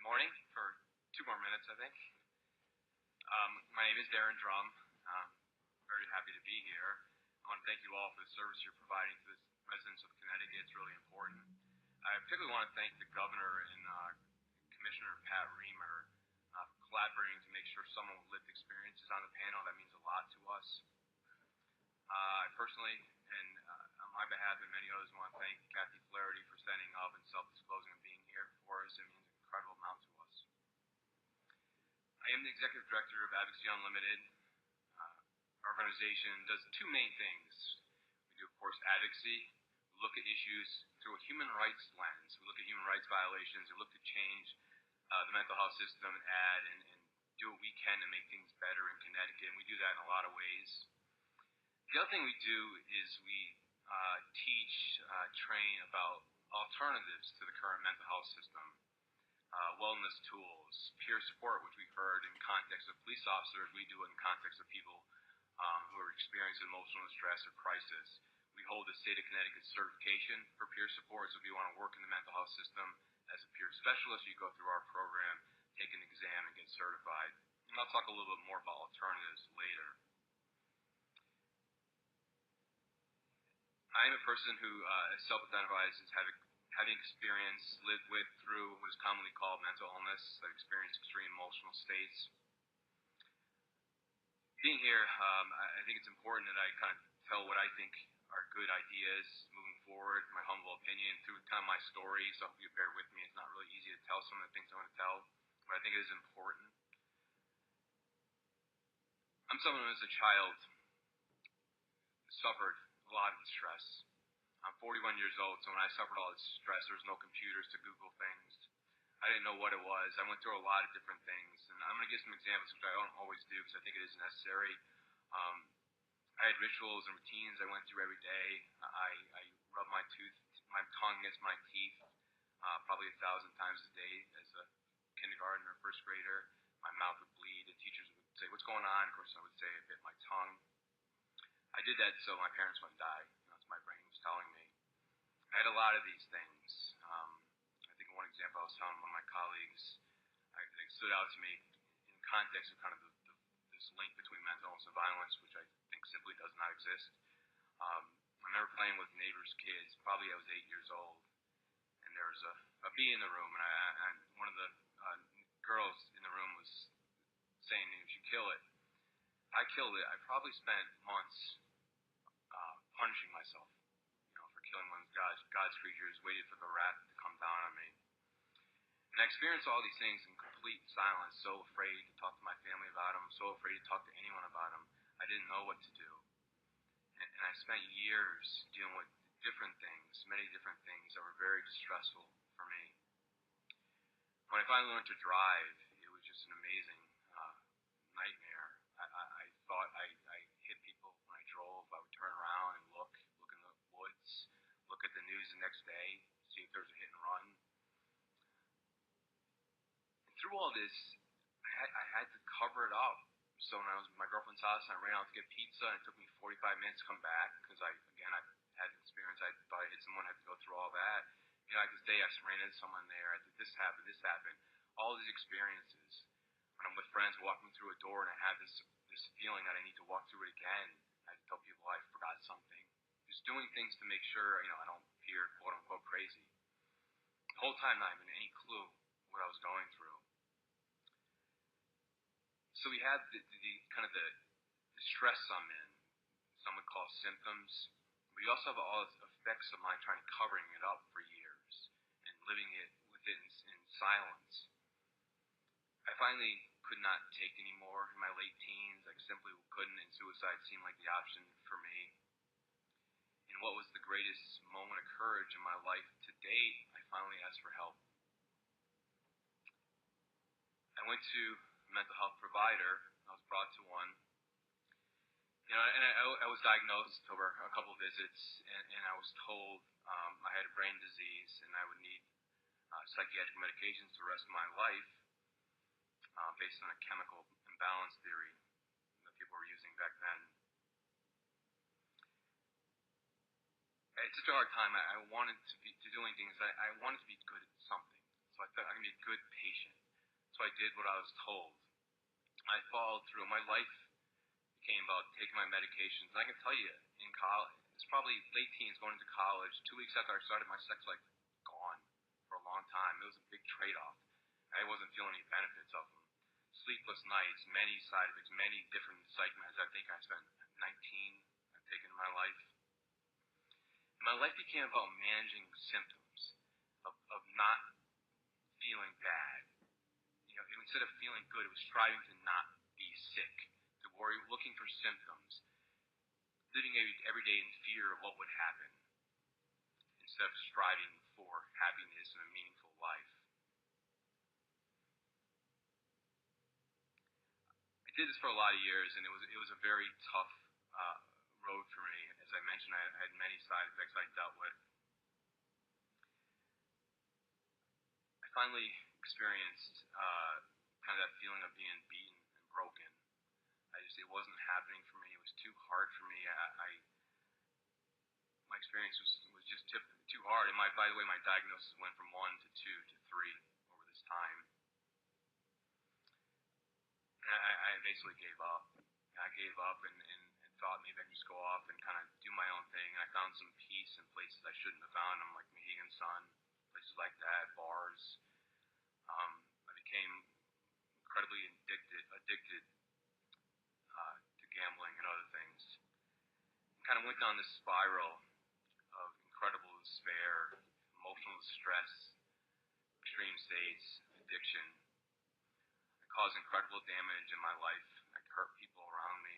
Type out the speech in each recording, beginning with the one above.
morning for 2 more minutes, I think. My name is Deron Drumm. Very happy to be here. I want to thank you all for the service you're providing to the residents of Connecticut. It's really important. I particularly want to thank the governor and Commissioner Pat Reamer for collaborating to make sure someone with lived experience is on the panel. That means a lot to us. I personally, and on my behalf and many others, want to thank Kathy Flaherty for setting up and self-disclosing and being here for us. It means an incredible amount to us. I am the Executive Director of Advocacy Unlimited. Our organization does two main things. We do, of course, advocacy. We look at issues through a human rights lens. We look at human rights violations. We look to change the mental health system and do what we can to make things better in Connecticut. And we do that in a lot of ways. The other thing we do is we teach, train about alternatives to the current mental health system, wellness tools, peer support, which we've heard in context of police officers. We do it in context of people who are experiencing emotional distress or crisis. We hold the state of Connecticut certification for peer support, so if you want to work in the mental health system as a peer specialist, you go through our program, take an exam, and get certified. And I'll talk a little bit more about alternatives later. I am a person who self-identifies as having experienced, lived with, through what is commonly called mental illness. I've experienced extreme emotional states. Being here, I think it's important that I kind of tell what I think are good ideas moving forward, my humble opinion, through kind of my story, so I hope you bear with me. It's not really easy to tell some of the things I want to tell, but I think it is important. I'm someone who, as a child, suffered a lot of stress. I'm 41 years old, so when I suffered all this stress, there was no computers to Google things. I didn't know what it was. I went through a lot of different things, and I'm going to give some examples, which I don't always do because I think it is necessary. I had rituals and routines I went through every day. I rubbed my tongue against my teeth probably 1,000 times a day as a kindergartner or first grader. My mouth would bleed, and teachers would say, "What's going on?" Of course, I would say, "I bit my tongue." I did that so my parents wouldn't die. That's what my brain was telling me. I had a lot of these things. I think one example I was telling one of my colleagues, it stood out to me in context of kind of this link between mental illness and violence, which I think simply does not exist. I remember playing with neighbors' kids. Probably I was 8 years old, and there was a bee in the room, and one of the girls in the room was saying, "You should kill it." I killed it. I probably spent months punishing myself, for killing one of God's creatures, waited for the wrath to come down on me. And I experienced all these things in complete silence, so afraid to talk to my family about them, so afraid to talk to anyone about them. I didn't know what to do. And I spent years dealing with different things, many different things that were very distressful for me. When I finally learned to drive, it was just an amazing nightmare. I thought I hit people when I drove. I would turn around and look in the woods, look at the news the next day, see if there was a hit and run. And through all this, I had to cover it up. So when I was at my girlfriend's house and I ran out to get pizza, and it took me 45 minutes to come back because I had an experience. I thought I hit someone, I had to go through all that. Like this day, I just ran into someone there. This happened. All these experiences. When I'm with friends walking through a door and I have this feeling that I need to walk through it again, I have to tell people I forgot something. Just doing things to make sure, I don't appear quote unquote crazy. The whole time not having any clue what I was going through. So we had the kind of the stress I'm in, some would call symptoms. But you also have all the effects of my trying to covering it up for years and living with it in silence. I finally could not take anymore in my late teens. I simply couldn't, and suicide seemed like the option for me. In what was the greatest moment of courage in my life to date, I finally asked for help. I went to a mental health provider. I was brought to one. And I was diagnosed over a couple of visits, and I was told I had a brain disease and I would need psychiatric medications the rest of my life based on a chemical imbalance theory that people were using back then. It's such a hard time. I wanted to doing things. I wanted to be good at something. So I thought I can be a good patient. So I did what I was told. I followed through. My life became about taking my medications. And I can tell you, in college, it's probably late teens going into college, 2 weeks after I started, my sex life gone for a long time. It was a big trade-off. I wasn't feeling any benefits of them. Sleepless nights, many side effects, many different psych meds. I think I spent 19 I've taken in my life. And my life became about managing symptoms of not feeling bad. Instead of feeling good, it was striving to not be sick, to worry, looking for symptoms, living every day in fear of what would happen, instead of striving for happiness and a meaningful life. I did this for a lot of years, and it was a very tough road for me. As I mentioned, I had many side effects I dealt with. I finally experienced kind of that feeling of being beaten and broken. It wasn't happening for me. It was too hard for me. My experience was just too hard. And by the way, my diagnosis went from 1 to 2 to 3 over this time. And I basically gave up. I gave up and thought maybe I could just go off and kind of do my own thing. And I found some peace in places I shouldn't have found them, like Mohegan Sun, places like that, bars. I became incredibly addicted to gambling and other things. And kind of went down this spiral of incredible despair, emotional distress, extreme states, addiction. It caused incredible damage in my life. I hurt people around me.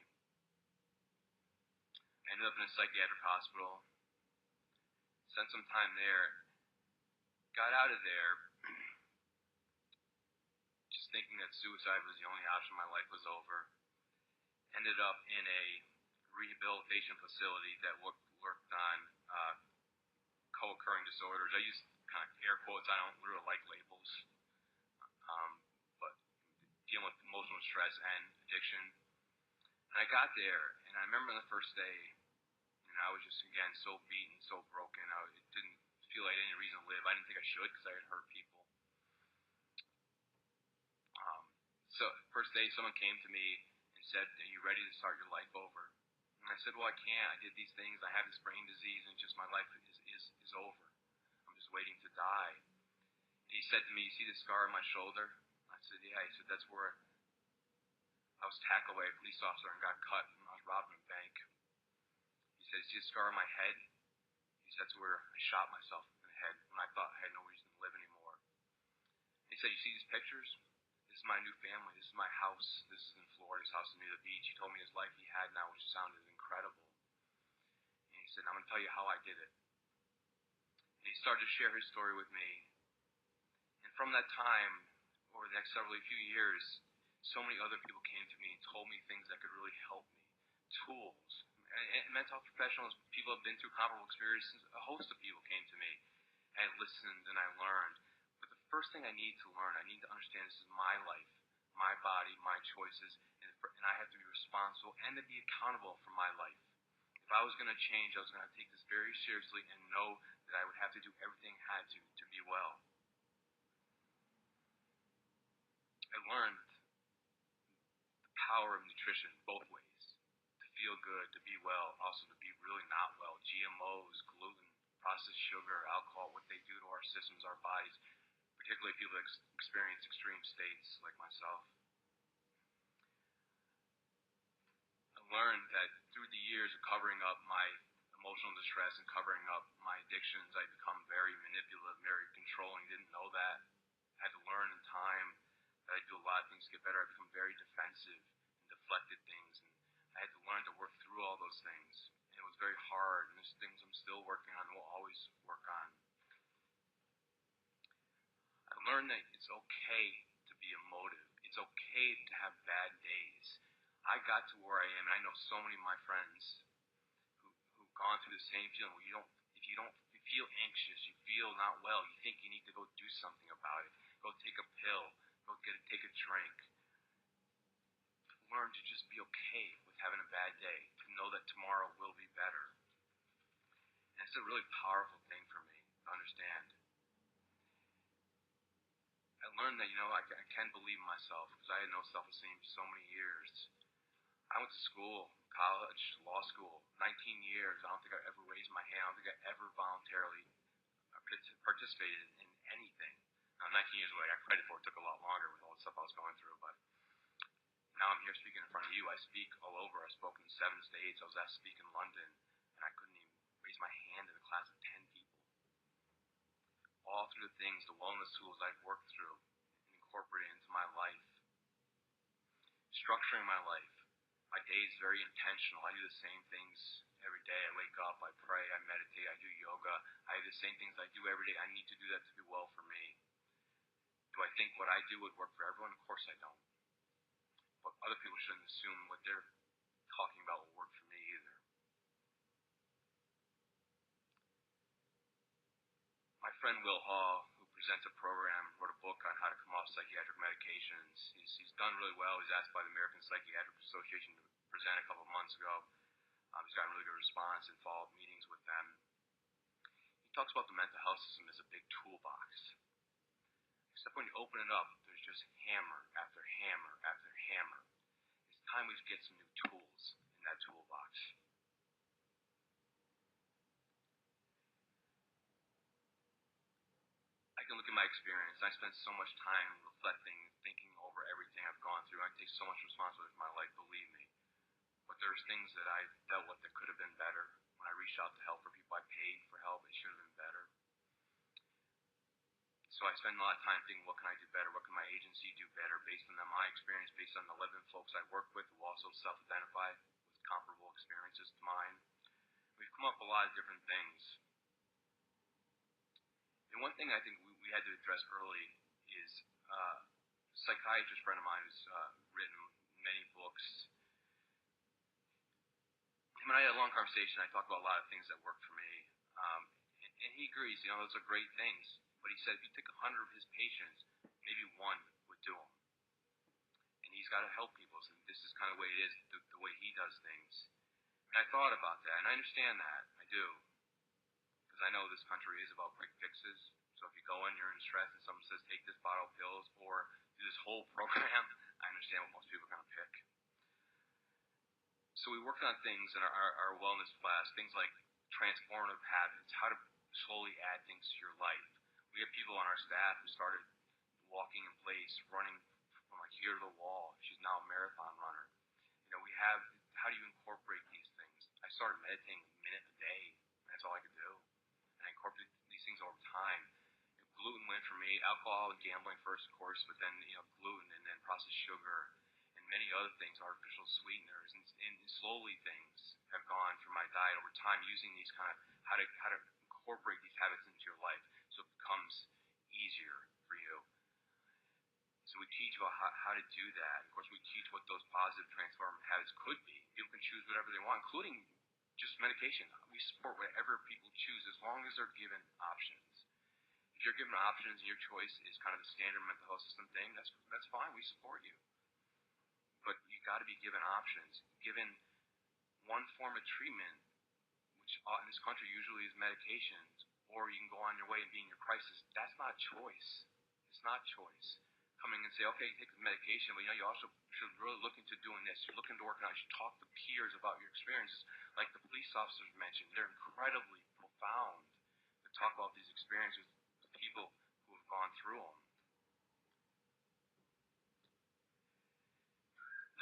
I ended up in a psychiatric hospital. Spent some time there. Got out of there just thinking that suicide was the only option. My life was over. Ended up in a rehabilitation facility that worked on co-occurring disorders. I use kind of air quotes. I don't really like labels. But dealing with emotional stress and addiction. And I got there, and I remember the first day, and I was just, again, so beaten, so broken. It didn't feel like any reason to live. I didn't think I should because I had hurt people. So first day, someone came to me and said, "Are you ready to start your life over?" And I said, "Well, I can't. I did these things. I have this brain disease, and just my life is over. I'm just waiting to die." And he said to me, "You see the scar on my shoulder?" I said, "Yeah." He said, "That's where I was tackled by a police officer and got cut when I was robbing a bank." He said, "See the scar on my head?" He said, "That's where I shot myself in the head when I thought I had no reason to live anymore." He said, "You see these pictures? This is my new family. This is my house. This is in Florida. His house is near the beach." He told me his life he had now, which sounded incredible. And he said, "I'm going to tell you how I did it." And he started to share his story with me. And from that time, over the next few years, so many other people came to me and told me things that could really help me. Tools. And mental health professionals, people have been through comparable experiences. A host of people came to me. I listened and I learned. But the first thing I need to learn, I need to understand this is my life, my body, my choices, and I have to be responsible and to be accountable for my life. If I was going to change, I was going to take this very seriously and know that I would have to do everything I had to be well. I learned the power of nutrition both ways. To feel good, to be well, also to be really not well. GMOs, gluten, processed sugar, alcohol, what they do to our systems, our bodies, particularly people that experience extreme states like myself. I learned that through the years of covering up my emotional distress and covering up my addictions, I'd become very manipulative, very controlling. Didn't know that. I had to learn in time that I do a lot of things to get better. I become very defensive and deflected things, and I had to learn to work through all those things. And it was very hard, and there's things I'm still working on and will always work on. I learned that it's okay to be emotive. It's okay to have bad days. I got to where I am, and I know so many of my friends who've gone through the same feeling where if you feel anxious, you feel not well, you think you need to go do something about it. Go take a pill, take a drink. Learn to just be okay with having a bad day, to know that tomorrow will be better. And it's a really powerful thing for me to understand. I learned that, I can believe in myself because I had no self-esteem for so many years. I went to school, college, law school, 19 years. I don't think I ever raised my hand. I don't think I ever voluntarily participated in anything. Now, 19 years away, I got credit for it. It took a lot longer with all the stuff I was going through, but now I'm here speaking in front of you. I speak all over. I spoke in 7 states. I was asked to speak in London, and I couldn't even raise my hand in a class of 10 people. All through the things, the wellness tools I've worked through and incorporated into my life, structuring my life. My day is very intentional. I do the same things every day. I wake up, I pray, I meditate, I do yoga. I do the same things I do every day. I need to do that to be well for me. Do I think what I do would work for everyone? Of course I don't. But other people shouldn't assume what they're talking about will work for me either. My friend Will Hall, who presents a program, wrote a book on how to come off psychiatric medications. He's done really well. He's asked by the American Psychiatric Association to present a couple of months ago. He's gotten really good response and follow-up meetings with them. He talks about the mental health system as a big toolbox. Except when you open it up, there's just hammer after hammer after hammer. It's time we get some new tools in that toolbox. I can look at my experience. I spent so much time reflecting, thinking over everything I've gone through. I take so much responsibility for my life, believe me. But there's things that I dealt with that could have been better. When I reached out to help for people, I paid for help. It should have been better. So I spend a lot of time thinking, what can I do better? What can my agency do better based on my experience, based on the 11 folks I work with who also self-identify with comparable experiences to mine. We've come up with a lot of different things. And one thing I think we had to address early is a psychiatrist friend of mine who's written many books. Him and I had a long conversation. I talked about a lot of things that worked for me. And he agrees, those are great things. But he said if you take 100 of his patients, maybe one would do them. And he's got to help people. So this is kind of the way it is, the way he does things. And I thought about that, and I understand that. I do. Because I know this country is about quick fixes. So if you go in, you're in stress, and someone says, take this bottle of pills or do this whole program, I understand what most people are going to pick. So we worked on things in our wellness class, things like transformative habits, how to slowly add things to your life. We have people on our staff who started walking in place, running from like here to the wall. She's now a marathon runner. We have, how do you incorporate these things? I started meditating a minute a day. That's all I could do. And I incorporated these things over time. Gluten went for me, alcohol and gambling first, of course, but then, gluten and then processed sugar and many other things, artificial sweeteners, and slowly things have gone through my diet over time using these kind of, how to incorporate these habits into your life so it becomes easier for you. So we teach about how to do that. Of course, we teach what those positive transformative habits could be. People can choose whatever they want, including just medication. We support whatever people choose as long as they're given options. If you're given options and your choice is kind of the standard mental health system thing, that's fine. We support you. But you got to be given options. Given one form of treatment, which in this country usually is medications, or you can go on your way and be in your crisis. That's not choice. It's not choice. Coming and say, okay, you take the medication, but you also should really look into doing this. You look into organize. You talk to peers about your experiences, like the police officers mentioned. They're incredibly profound to talk about these experiences with people who have gone through them.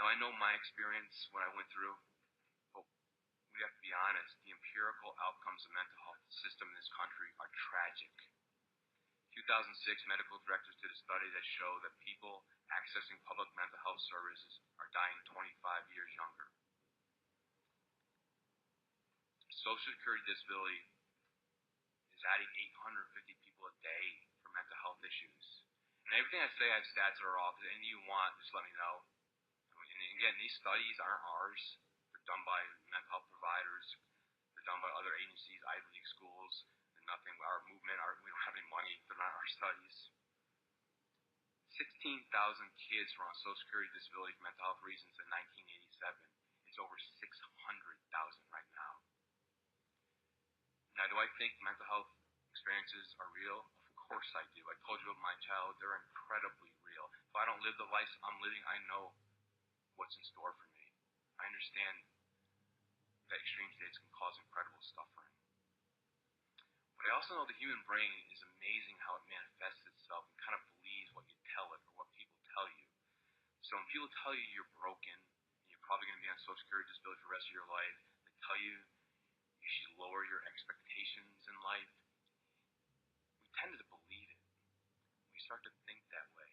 Now, I know my experience when I went through, but we have to be honest. The empirical outcomes of mental health system in this country are tragic. 2006, medical directors did a study that showed that people accessing public mental health services are dying 25 years younger. Social Security disability is adding 850 people a day for mental health issues. And everything I say, I have stats that are off. If any of you want, just let me know. And again, these studies aren't ours. They're done by mental health providers. They're done by other agencies, Ivy League schools. Nothing, our movement, we don't have any money. They're not our studies. 16,000 kids were on Social Security disability for mental health reasons in 1987. It's over 600,000 right now. Now, do I think mental health experiences are real? Of course I do. I told you about my child. They're incredibly real. If I don't live the life I'm living, I know what's in store for me. I understand that extreme states can cause incredible suffering. But I also know the human brain is amazing how it manifests itself and kind of believes what you tell it or what people tell you. So when people tell you you're broken, and you're probably going to be on Social Security disability for the rest of your life, they tell you you should lower your expectations in life, we tend to believe it. We start to think that way.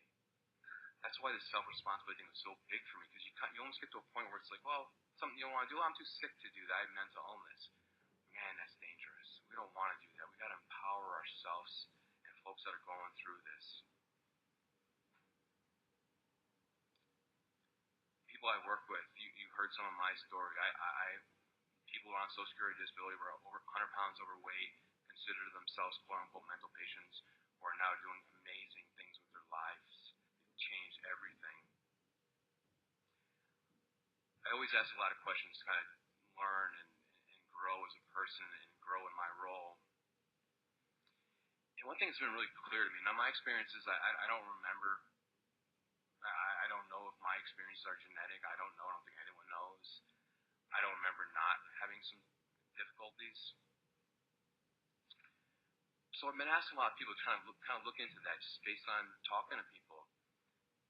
That's why the self-responsibility thing was so big for me, because you almost get to a point where it's like, well, something you don't want to do, I'm too sick to do that, I have mental illness. Man, that's dangerous. We don't want to do that. We got to empower ourselves and folks that are going through this. People I work with, you heard some of my story. People on Social Security disability were over 100 pounds overweight, considered themselves quote-unquote mental patients, who are now doing amazing things with their lives. They've changed everything. I always ask a lot of questions to kind of learn and grow as a person and grow in my role. And one thing that's been really clear to me, now my experiences, I don't remember. I don't know if my experiences are genetic. I don't know. I don't think anyone knows. I don't remember not having some difficulties. So I've been asking a lot of people to kind of look into that, just based on talking to people.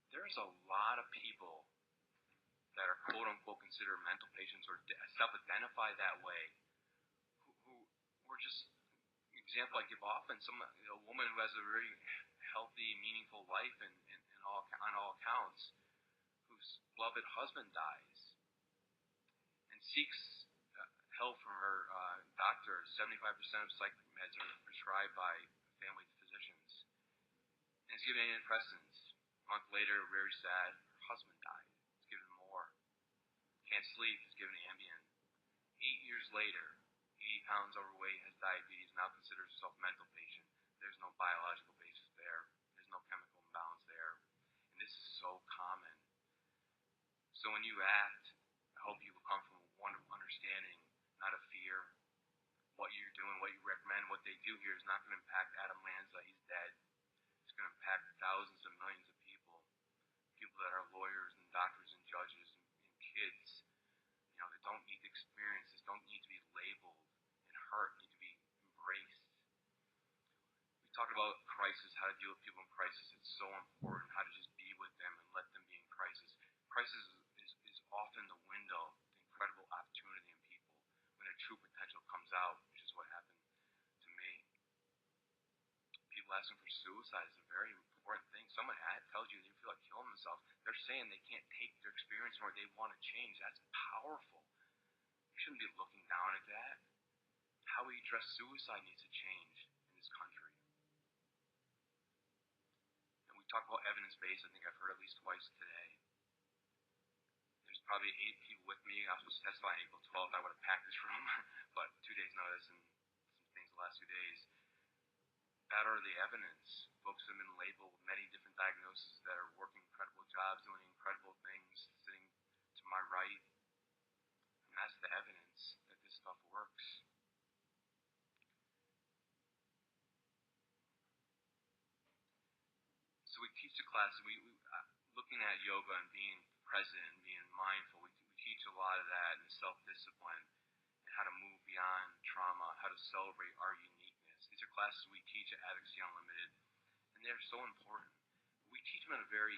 There's a lot of people that are quote unquote considered mental patients or self-identify that way, who were just an example I give often. A woman who has a very healthy, meaningful life and on all accounts, whose beloved husband dies, and seeks help from her doctor. 75% of psych meds are prescribed by family physicians. And is given antidepressants. A month later, very sad, her husband died. Is given more. Can't sleep, is given Ambien. 8 years later, 80 pounds overweight, has diabetes, now considers herself a mental patient. There's no biological basis there. There's no chemical imbalance there. And this is so common. So when you act, I hope you will come from a wonderful understanding, not a fear. What you're doing, what you recommend, what they do here is not going to impact Adam Lanza. He's dead. It's going to impact thousands of millions of people. People that are lawyers and doctors and judges and kids. You know, that don't need to experience this, don't need to be labeled and hurt, need to be embraced. We talked about crisis, how to deal with people in crisis. It's so important, how to just be with them and let them be in crisis. Crisis is often the window to incredible opportunity in people when their true potential comes out, which is what happened to me. People asking for suicide is a very important thing. Someone tells you they feel like killing themselves. They're saying they can't take their experience or they want to change. That's powerful. You shouldn't be looking down at that. How we address suicide needs to change in this country. And we talk about evidence-based. I think I've heard at least twice today. There's probably 8 people with me. I was supposed to testify on April 12th. I would have packed this room, but 2 days notice and some things the last 2 days. That are the evidence. Folks have been labeled with many different diagnoses that are working incredible jobs, doing incredible things, sitting to my right. And that's the evidence that this stuff works. So we teach the class, looking at yoga and being present and being mindful, we teach a lot of that and self-discipline and how to move beyond trauma, how to celebrate our uniqueness. These are classes we teach at Advocacy Unlimited, and they're so important. We teach them in a very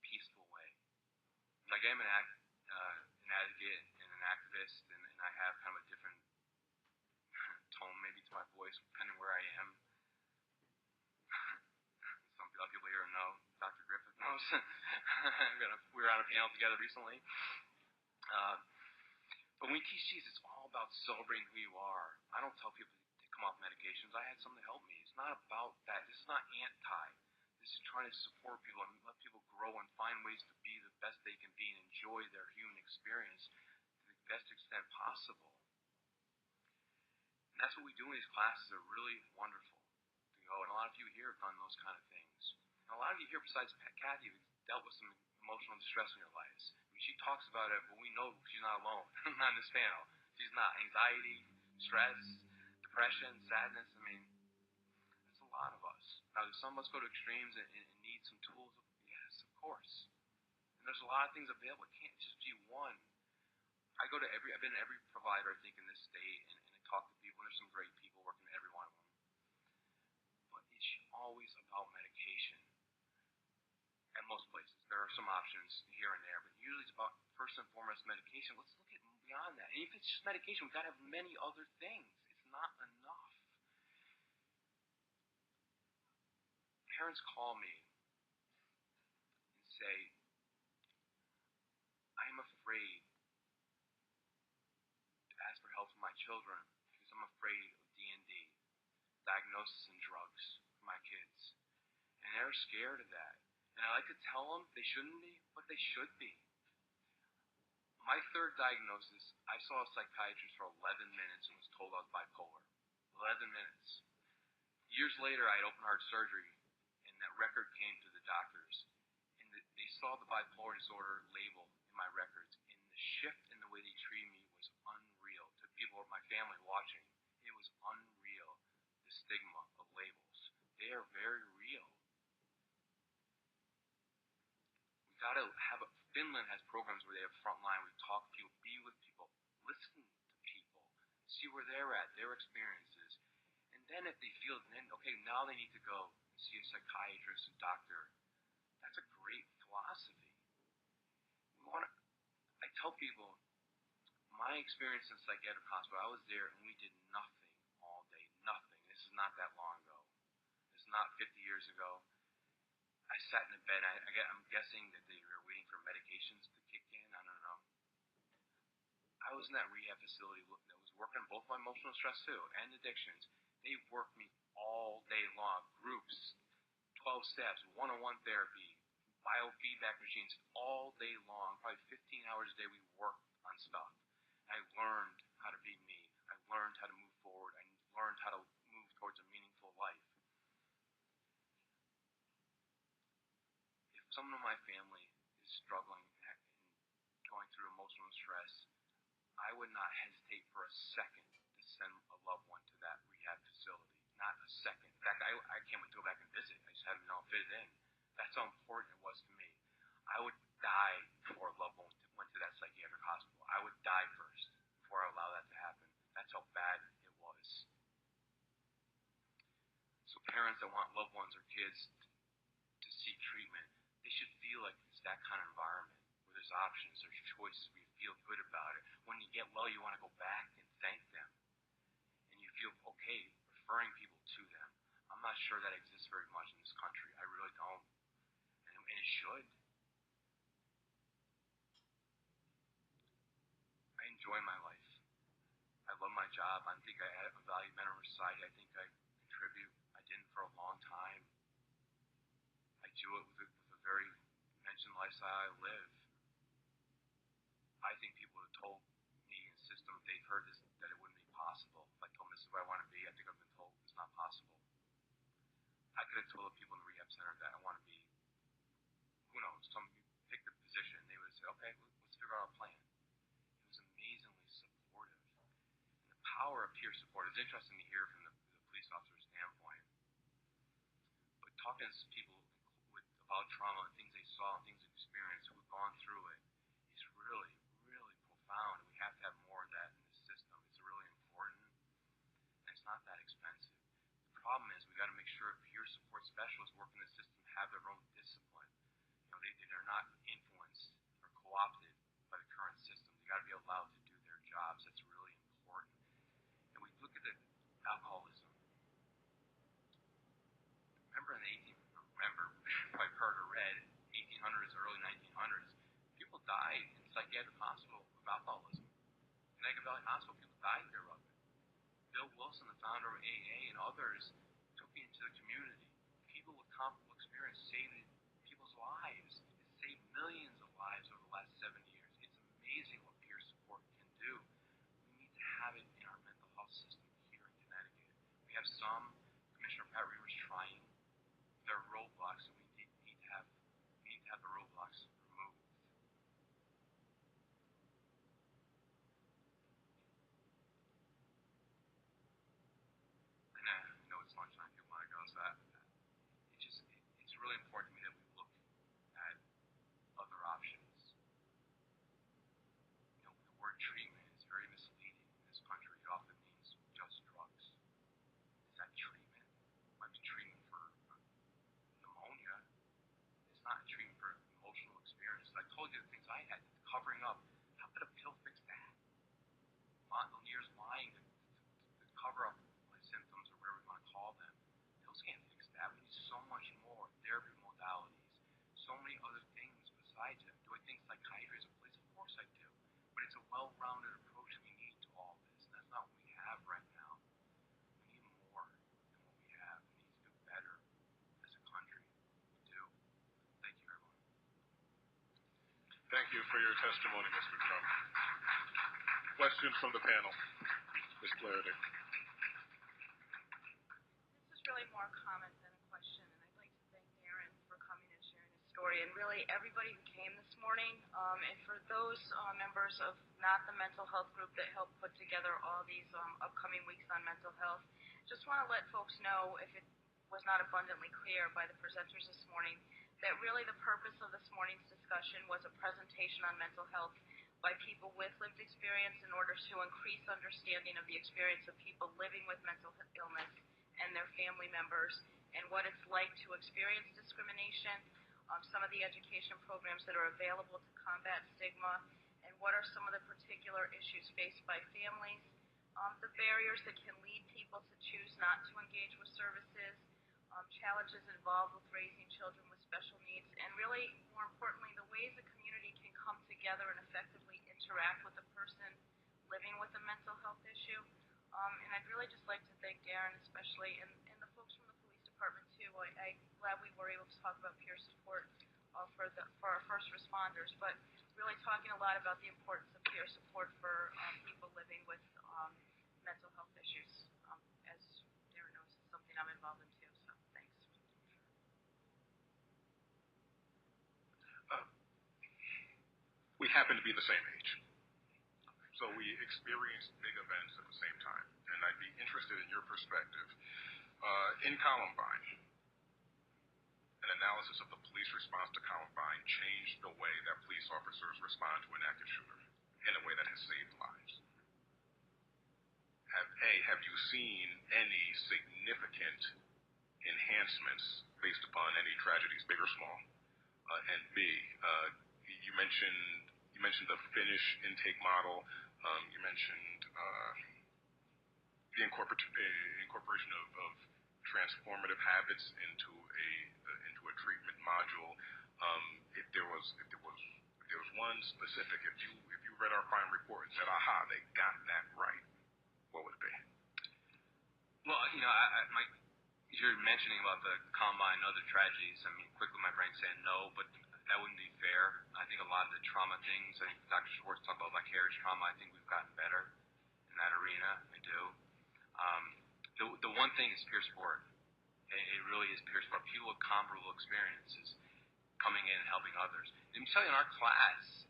peaceful way. Like I'm an advocate and an activist, and I have kind of a different tone maybe to my voice depending where I am. Some people here know. Dr. Griffith knows. We were on a panel together recently. But when we teach these, it's all about celebrating who you are. I don't tell people to come off medications. I had something to help me. It's not about that. This is not anti. This is trying to support people and let people grow and find ways to be the best they can be and enjoy their human experience to the best extent possible. And that's what we do in these classes. They're really wonderful to go. And a lot of you here have done those kind of things. And a lot of you here, besides Kathy, have dealt with some emotional distress in your lives. I mean, she talks about it, but we know she's not alone. Not in this panel. She's not. Anxiety, stress, depression, sadness. I mean, that's a lot of us. Now, do some of us go to extremes and need some tools? Yes, of course. And there's a lot of things available. It can't just be one. I've been to every provider, I think, in this state, and I talk to people. There's some great people working at every one of them. But it's always about medication. At most places, there are some options here and there, but usually it's about, first and foremost, medication. Let's look at beyond that. And if it's just medication, we've got to have many other things. It's not enough. Parents call me and say, I am afraid to ask for help for my children because I'm afraid of D&D, diagnosis and drugs for my kids. And they're scared of that. And I like to tell them they shouldn't be, but they should be. My third diagnosis, I saw a psychiatrist for 11 minutes and was told I was bipolar. 11 minutes. Years later, I had open heart surgery, and that record came to the doctors. And they saw the bipolar disorder label in my records. And the shift in the way they treated me was unreal. To people of my family watching, it was unreal. The stigma of labels. They are very real. Finland has programs where they have frontline, we talk to people, be with people, listen to people, see where they're at, their experiences. And then if they feel, okay, now they need to go and see a psychiatrist, a doctor. That's a great philosophy. I tell people, my experience in psychiatric hospital, I was there and we did nothing all day, nothing. This is not that long ago. This is not 50 years ago. I sat in a bed. I'm guessing that they were waiting for medications to kick in. I don't know. I was in that rehab facility that was working on both my emotional stress too and addictions. They worked me all day long. Groups, 12 steps, one-on-one therapy, biofeedback machines, all day long. Probably 15 hours a day we worked on stuff. I learned how to be me. I learned how to move forward. I learned how to move towards a meaningful life. Someone in my family is struggling and going through emotional stress, I would not hesitate for a second to send a loved one to that rehab facility. Not a second. In fact, I can't wait to go back and visit. I just haven't fit it in. That's how important it was to me. I would die before a loved one went to that psychiatric hospital. I would die first before I allow that to happen. That's how bad it was. So parents that want loved ones or kids to seek treatment, they should feel like it's that kind of environment where there's options, there's choices, where you feel good about it. When you get well, you want to go back and thank them. And you feel okay referring people to them. I'm not sure that exists very much in this country. I really don't. And it should. I enjoy my life. I love my job. I think I add a value member of society. I think I contribute. I didn't for a long time. I do it with a very mentioned lifestyle I live. I think people have told me in the system, they've heard this, that it wouldn't be possible. If I told them this is where I want to be, I think I've been told it's not possible. I could have told the people in the rehab center that I want to be, who knows, some pick the position, they would have said, okay, let's figure out a plan. It was amazingly supportive. And the power of peer support is interesting to hear from the police officer's standpoint. But talking to people about trauma and things they saw and things they experienced who have gone through it is really, really profound. And we have to have more of that in the system. It's really important. And it's not that expensive. The problem is we got to make sure peer support specialists working in the system have their own discipline. They're not influenced or co-opted by the current system. They got to be allowed to do their jobs. That's really important. And we look at the alcoholism. Remember in the probably heard or read, 1800s, early 1900s, people died in psychiatric hospital of alcoholism. Connecticut Valley Hospital, people died there of it. Bill Wilson, the founder of AA, and others took it into the community. People with comparable experience saved people's lives. It saved millions of lives over the last 70 years. It's amazing what peer support can do. We need to have it in our mental health system here in Connecticut. We have some, Commissioner Pat Reamer's trying. There are roadblocks, and we need to have the roadblocks removed. And I know it's lunchtime. People want to go, so that. really important to me that we look at other options. You know, the word treatment is very misleading in this country. It often means just drugs. Is that treatment? It might be treatment for pneumonia. It's not a treatment for emotional experiences. I told you the things I had, covering up. How could a pill fix that? Years lying to cover up my symptoms or whatever you want to call them. Pills can't fix that. We need so much more therapy modalities, so many other things besides it. Do I think psychiatry is a place? Of course I do. But it's a well-rounded approach we need to all this, and that's not what we have right now. We need more than what we have. We need to do better as a country. We do. Thank you, everyone. Thank you for your testimony, Mr. Drumm. Questions from the panel? Ms. Flaherty. This is really more a comment than a question, and I'd like to thank Deron for coming and sharing his story, and really everybody who came this morning, and for those members of not the mental health group that helped put together all these upcoming weeks on mental health. Just want to let folks know, if it was not abundantly clear by the presenters this morning, that really the purpose of this morning's discussion was a presentation on mental health by people with lived experience in order to increase understanding of the experience of people living with mental illness and their family members, and what it's like to experience discrimination, some of the education programs that are available to combat stigma, and what are some of the particular issues faced by families, the barriers that can lead people to choose not to engage with services, challenges involved with raising children with special needs, and really, more importantly, the ways the community can come together and effectively interact with a person living with a mental health issue. And I'd really just like to thank Deron especially, and the folks from the police department too. I'm glad we were able to talk about peer support for our first responders, but really talking a lot about the importance of peer support for people living with mental health issues. As Deron knows, it's something I'm involved in too, so thanks. We happen to be the same age, so we experienced big events at the same time, and I'd be interested in your perspective. In Columbine, an analysis of the police response to Columbine changed the way that police officers respond to an active shooter in a way that has saved lives. Have you seen any significant enhancements based upon any tragedies, big or small? And B, you mentioned the Finnish intake model. You mentioned the incorporation of transformative habits into a treatment module. If there was one specific, if you read our crime report and said, "Aha, they got that right," what would it be? Well, you know, you're mentioning about the Columbine and other tragedies. I mean, quickly my brain's saying no, but that wouldn't be fair. I think a lot of the trauma things, I think Dr. Schwartz talked about vicarious trauma, I think we've gotten better in that arena. I do. The one thing is peer support. It really is peer support. People with comparable experiences coming in and helping others. Let me tell you, in our class,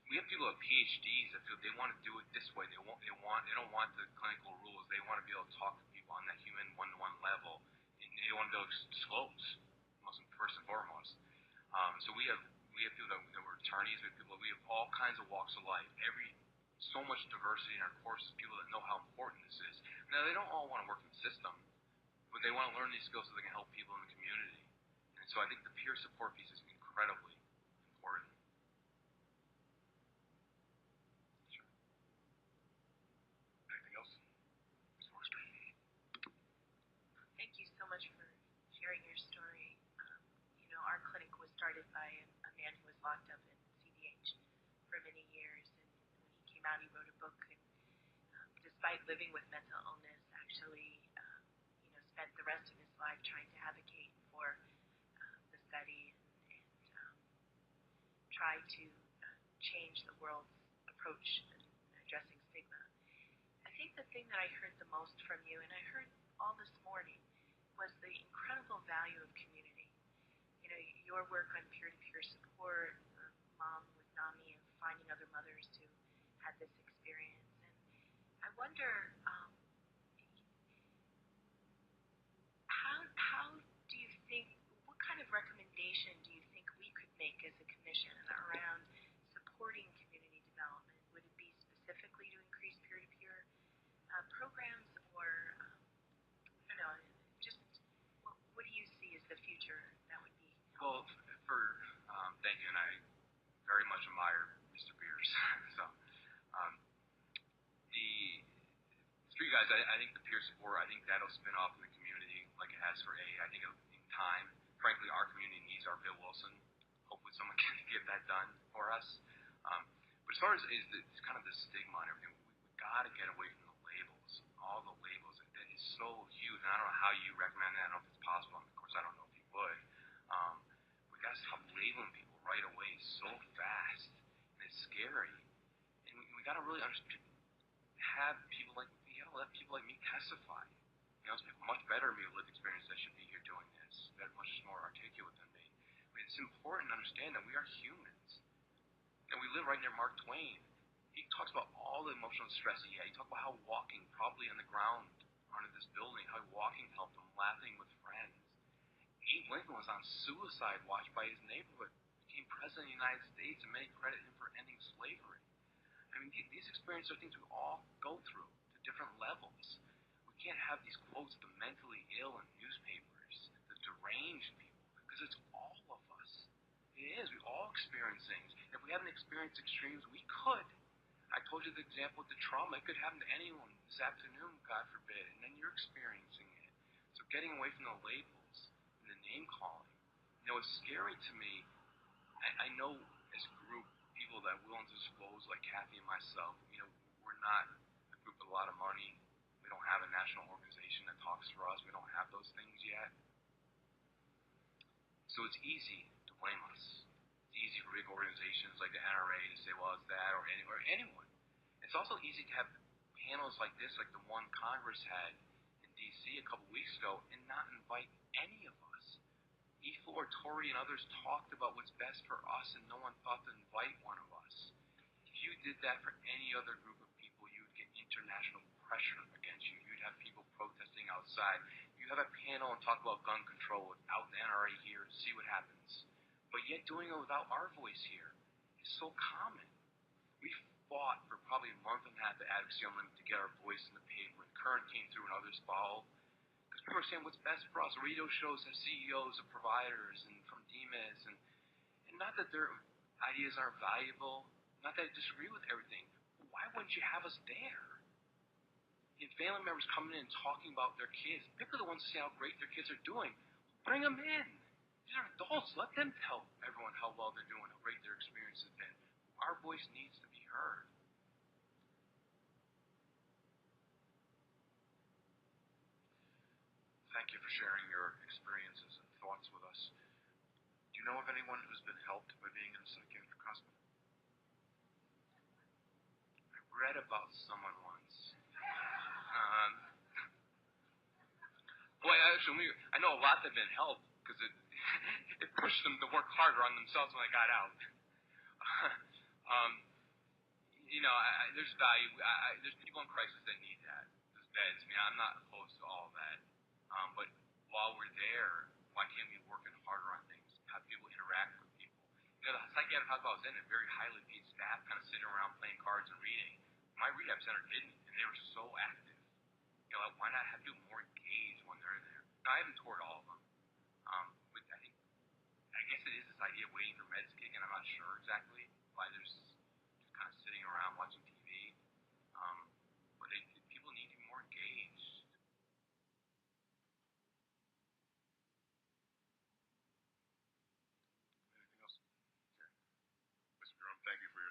we have people with PhDs that feel they want to do it this way. They don't want the clinical rules. They want to be able to talk to people on that human one-to-one level. And they want to be able to disclose, first and foremost. So we have people that were attorneys. We have all kinds of walks of life. So much diversity in our courses. People that know how important this is. Now they don't all want to work in the system, but they want to learn these skills so they can help people in the community. And so I think the peer support piece is incredibly important. Sure. Anything else? Ms. Forster? Thank you so much for sharing your story. You know, our clinic was started by a man who was locked up in CDH for many years, and when he came out, he wrote a book, and despite living with mental illness, actually, spent the rest of his life trying to advocate for the study and try to change the world's approach in addressing stigma. I think the thing that I heard the most from you, and I heard all this morning, was the incredible value of community. You know, your work on peer-to-peer support, Mom with NAMI, and finding other mothers who had this experience. And I wonder, how do you think future, that would be Well, thank you, and I very much admire Mr. Beers. So, um, the Street Guys, I think the peer support, I think that'll spin off in the community like it has for A. I think in time, frankly, our community needs our Bill Wilson. Hopefully someone can get that done for us. But as far as it's kind of the stigma and everything, we got to get away from the labels, all the labels. That is so huge, and I don't know how you recommend that. I don't know if it's possible. Of course, I don't know if you would. We got to stop labeling people right away so fast, and it's scary. And we got to really understand, we got to let people like me testify. It's much better than me with lived experience that should be here doing this. They're much more articulate than me. I mean, it's important to understand that we are humans. And we live right near Mark Twain. He talks about all the emotional stress he had. He talked about how walking, probably on the ground under this building, how walking helped him, laughing with friends. Abe Lincoln was on suicide watch by his neighborhood, became president of the United States, and many credit him for ending slavery. I mean, these experiences are things we all go through to different levels. We can't have these quotes, the mentally ill in newspapers, the deranged people, because it's all of us. It is. We all experience things. If we haven't experienced extremes, we could. I told you the example with the trauma. It could happen to anyone this afternoon, God forbid, and then you're experiencing it. So getting away from the labels and the name calling. It's scary to me. I know as a group, people that are willing to disclose, like Kathy and myself, we're not a group with a lot of money. We don't have a national organization that talks for us. We don't have those things yet. So it's easy to blame us. It's easy for big organizations like the NRA to say, well, it's that, or anyone. It's also easy to have panels like this, like the one Congress had in D.C. a couple weeks ago, and not invite any of us. E4, Tory, and others talked about what's best for us, and no one thought to invite one of us. If you did that for any other group of people, you would get international pressure against you. You'd have people protesting outside. You have a panel and talk about gun control without the NRA here, see what happens. But yet doing it without our voice here is so common. We fought for probably a month and a half at Advocacy Unlimited to get our voice in the paper. And Current came through and others followed. Because people are saying what's best for us. Radio shows have CEOs of providers and from DMIS. And not that their ideas aren't valuable. Not that I disagree with everything. But why wouldn't you have us there? And family members coming in and talking about their kids. Pick the ones to see how great their kids are doing. Bring them in. These are adults. Let them tell everyone how well they're doing, how great their experience has been. Our voice needs to be heard. Thank you for sharing your experiences and thoughts with us. Do you know of anyone who's been helped by being in a psychiatric hospital? I read about someone once. I know a lot that have been helped because it pushed them to work harder on themselves when I got out. There's value. There's people in crisis that need that. There's beds. I mean, I'm not opposed to all of that. But while we're there, why can't we be working harder on things? Have people interact with people? The psychiatric hospital I was in, a very highly paid staff kind of sitting around playing cards and reading. My rehab center didn't, and they were so active. Why not have people more engaged when they're there? Now, I haven't toured all of them. But I guess it is this idea of waiting for meds to kick in. I'm not sure exactly why there's just kind of sitting around watching TV. But people need to be more engaged. Anything else? Okay. Mr. Drumm, thank you for your